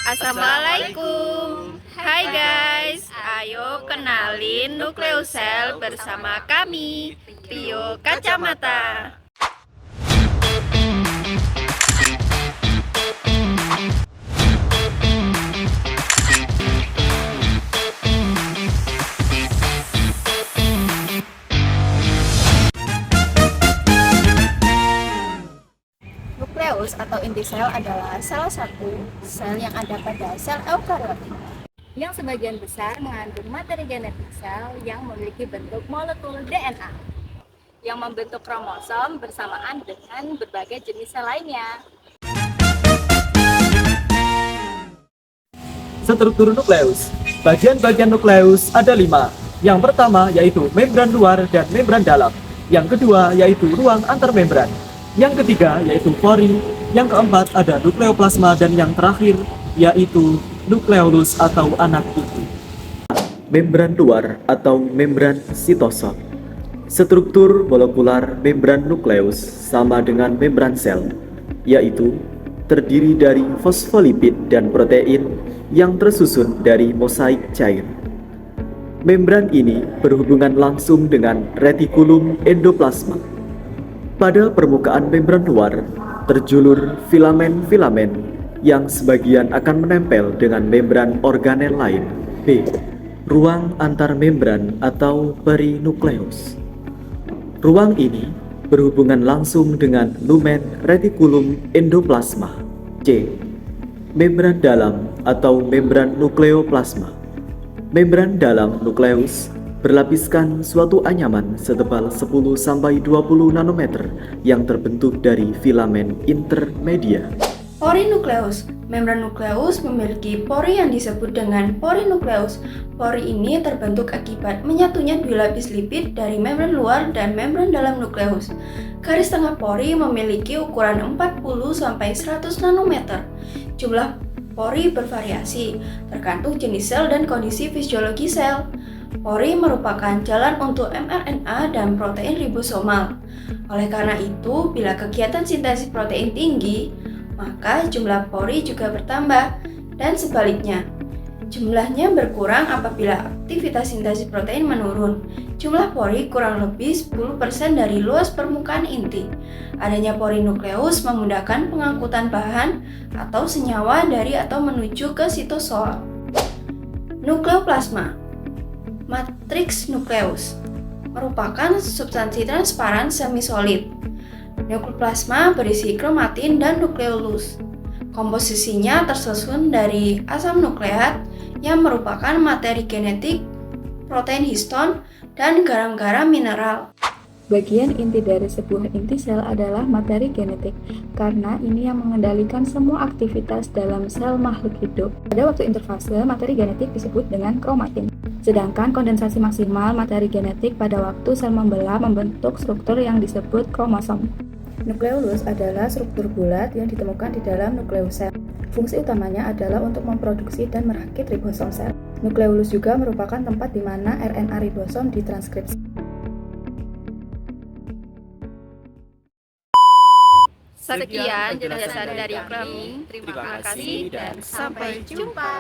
Assalamualaikum. Hai guys, ayo kenalin nukleus sel bersama kami, Trio Kacamata. Nukleus atau inti sel adalah salah satu sel yang ada pada sel eukariotik, yang sebagian besar mengandung materi genetik sel yang memiliki bentuk molekul DNA yang membentuk kromosom bersamaan dengan berbagai jenis sel lainnya. Struktur nukleus. Bagian-bagian nukleus ada 5. Yang pertama yaitu membran luar dan membran dalam. Yang kedua yaitu ruang antar membran. Yang ketiga yaitu pori. Yang keempat ada nukleoplasma dan yang terakhir yaitu nukleolus atau anak inti. Membran luar atau membran sitosom. Struktur molekular membran nukleus sama dengan membran sel, yaitu terdiri dari fosfolipid dan protein yang tersusun dari mosaik cair. Membran ini berhubungan langsung dengan retikulum endoplasma. Pada permukaan membran luar terjulur filamen-filamen yang sebagian akan menempel dengan membran organel lain. B. Ruang antar membran atau perinukleus. Ruang ini berhubungan langsung dengan lumen retikulum endoplasma. C. Membran dalam atau membran nukleoplasma. Membran dalam nukleus berlapiskan suatu anyaman setebal 10-20 nanometer yang terbentuk dari filamen intermedia. Pori nukleus. Membran nukleus memiliki pori yang disebut dengan pori nukleus. Pori ini terbentuk akibat menyatunya dua lapis lipid dari membran luar dan membran dalam nukleus. Garis tengah pori memiliki ukuran 40-100 nanometer. Jumlah pori bervariasi, tergantung jenis sel dan kondisi fisiologi sel. Pori merupakan jalan untuk mRNA dan protein ribosomal. Oleh karena itu, bila kegiatan sintesis protein tinggi, maka jumlah pori juga bertambah, dan sebaliknya. Jumlahnya berkurang apabila aktivitas sintesis protein menurun. Jumlah pori kurang lebih 10% dari luas permukaan inti. Adanya pori nukleus memudahkan pengangkutan bahan atau senyawa dari atau menuju ke sitosoal. Nukleoplasma. Matriks nukleus merupakan substansi transparan semi-solid. Nukleoplasma berisi kromatin dan nukleolus. Komposisinya tersusun dari asam nukleat yang merupakan materi genetik, protein histon, dan garam-garam mineral. Bagian inti dari sebuah inti sel adalah materi genetik, karena ini yang mengendalikan semua aktivitas dalam sel makhluk hidup. Pada waktu interfase, materi genetik disebut dengan kromatin. Sedangkan kondensasi maksimal materi genetik pada waktu sel membelah membentuk struktur yang disebut kromosom. Nukleolus adalah struktur bulat yang ditemukan di dalam nukleus sel. Fungsi utamanya adalah untuk memproduksi dan merakit ribosom sel. Nukleolus juga merupakan tempat di mana RNA ribosom ditranskripsi. Sekian penjelasan dari kami. Terima kasih dan sampai jumpa.